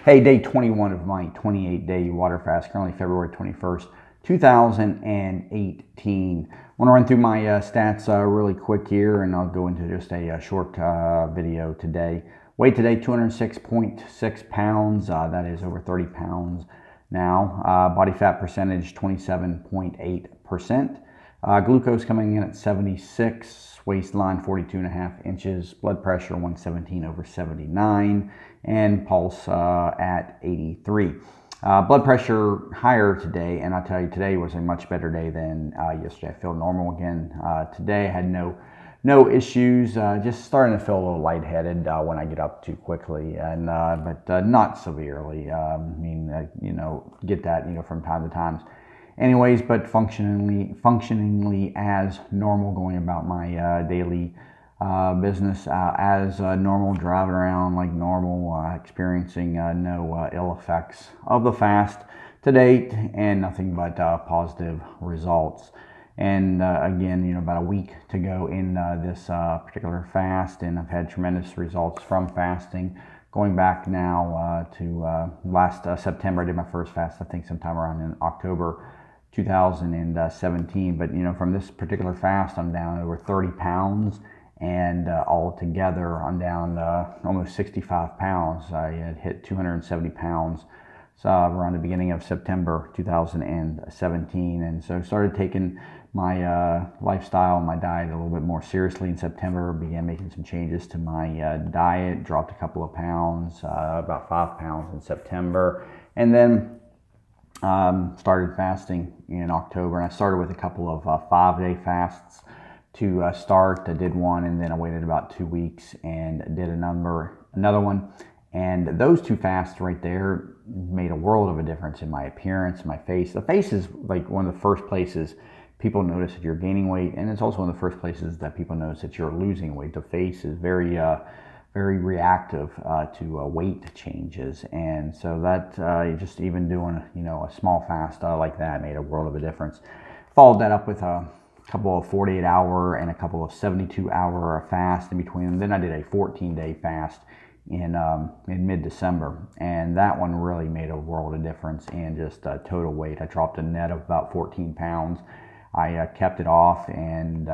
Hey, day 21 of my 28-day water fast, currently February 21st, 2018. I want to run through my stats really quick here, and I'll go into just a short video today. Weight today, 206.6 pounds. That is over 30 pounds now. Body fat percentage, 27.8%. Glucose coming in at 76. Waistline 42.5 inches, blood pressure 117/79, and pulse at 83. Blood pressure higher today, and I'll tell you, today was a much better day than yesterday. I feel normal again. Today I had no issues, just starting to feel a little lightheaded when I get up too quickly, and but not severely. Get that from time to time. Anyways, but functioningly as normal, going about my daily business as normal, driving around like normal, experiencing no ill effects of the fast to date, and nothing but positive results. And again, about a week to go in this particular fast, and I've had tremendous results from fasting. Going back now to last September, I did my first fast, I think sometime around in October 2017. But from this particular fast, I'm down over 30 pounds, and altogether I'm down almost 65 pounds. I had hit 270 pounds around the beginning of September 2017, and so started taking my lifestyle and my diet a little bit more seriously in September. Began making some changes to my diet, dropped a couple of pounds, about 5 pounds in September, and then started fasting in October. And I started with a couple of 5-day fasts to start. I did one, and then I waited about 2 weeks and did another one. And those two fasts right there made a world of a difference in my appearance, my face. The face is like one of the first places people notice that you're gaining weight, and it's also one of the first places that people notice that you're losing weight. The face is very reactive to weight changes, and so that just even doing a small fast like that made a world of a difference. Followed that up with a couple of 48-hour and a couple of 72-hour fast in between them. Then I did a 14-day fast in mid-December, and that one really made a world of difference in just total weight. I dropped a net of about 14 pounds. I kept it off, and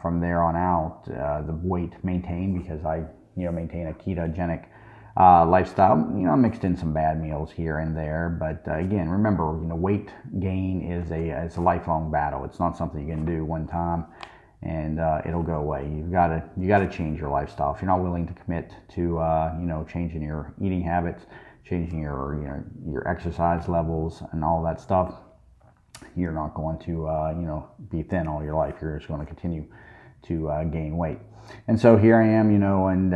from there on out, the weight maintained because I maintain a ketogenic lifestyle. I mixed in some bad meals here and there, but again, remember, weight gain is a lifelong battle. It's not something you can do one time and it'll go away. You gotta change your lifestyle. If you're not willing to commit to changing your eating habits, changing your exercise levels and all that stuff, you're not going to be thin all your life. You're just going to continue to gain weight. And so here I am, and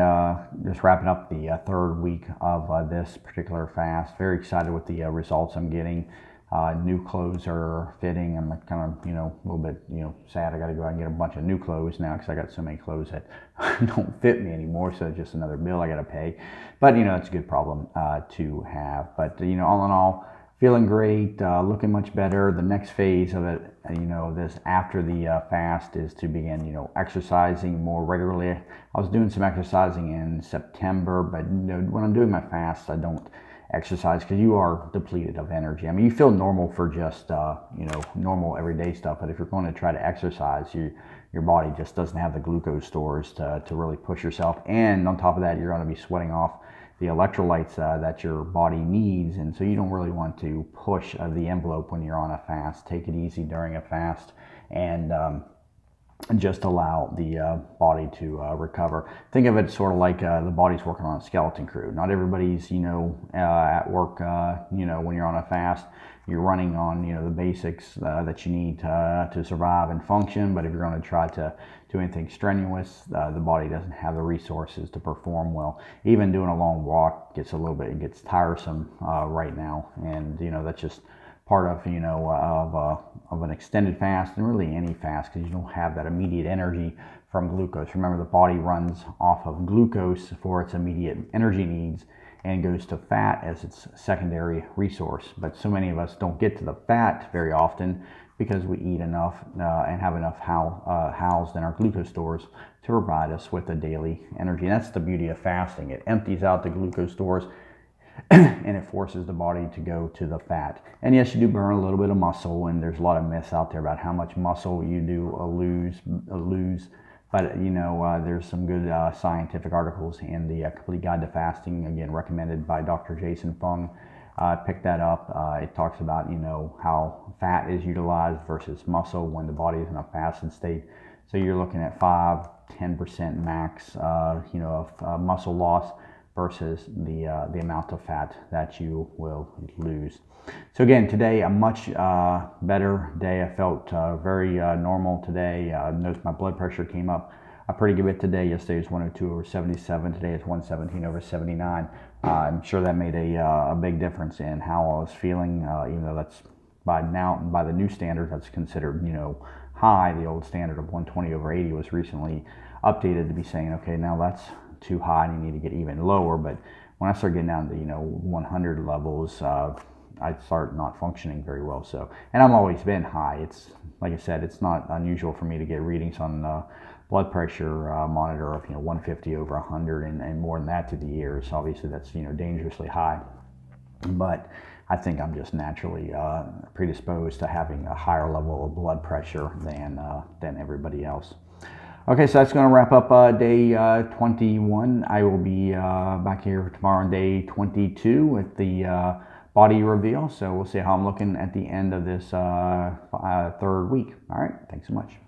just wrapping up the third week of this particular fast. Very excited with the results I'm getting. New clothes are fitting. I'm kind of, a little bit, sad. I got to go out and get a bunch of new clothes now because I got so many clothes that don't fit me anymore. So it's just another bill I got to pay. But, it's a good problem to have. But, all in all, feeling great, looking much better. The next phase of it, this after the fast is to begin, exercising more regularly. I was doing some exercising in September, but when I'm doing my fast, I don't exercise because you are depleted of energy. I mean, you feel normal for just, normal everyday stuff, but if you're going to try to exercise, your body just doesn't have the glucose stores to really push yourself. And on top of that, you're going to be sweating off the electrolytes that your body needs, and so you don't really want to push the envelope when you're on a fast. Take it easy during a fast, and just allow the body to recover. Think of it sort of like the body's working on a skeleton crew. Not everybody's at work when you're on a fast. You're running on the basics that you need to survive and function. But if you're going to try to do anything strenuous, the body doesn't have the resources to perform well. Even doing a long walk gets tiresome right now, and that's just part of of an extended fast, and really any fast, because you don't have that immediate energy from glucose. Remember, the body runs off of glucose for its immediate energy needs and goes to fat as its secondary resource. But so many of us don't get to the fat very often because we eat enough and have enough housed in our glucose stores to provide us with the daily energy. And that's the beauty of fasting. It empties out the glucose stores and it forces the body to go to the fat. And yes, you do burn a little bit of muscle, and there's a lot of myths out there about how much muscle you do lose. But there's some good scientific articles in the Complete Guide to Fasting, again recommended by Dr. Jason Fung. Pick that up. It talks about how fat is utilized versus muscle when the body is in a fasted state. So you're looking at 5-10% max, of muscle loss versus the amount of fat that you will lose. So again, today a much better day. I felt very normal today. Noticed my blood pressure came up a pretty good bit today. Yesterday was 102/77. Today it's 117/79. I'm sure that made a big difference in how I was feeling. Even though that's by the new standard, that's considered high. The old standard of 120/80 was recently updated to be saying, okay, now that's too high and you need to get even lower. But when I start getting down to 100 levels, I start not functioning very well. So, and I've always been high. It's like I said, it's not unusual for me to get readings on blood pressure monitor of 150/100 and more than that through the years. Obviously, that's dangerously high. But I think I'm just naturally predisposed to having a higher level of blood pressure than everybody else. Okay, so that's going to wrap up day 21. I will be back here tomorrow on day 22 with the body reveal. So we'll see how I'm looking at the end of this third week. All right, thanks so much.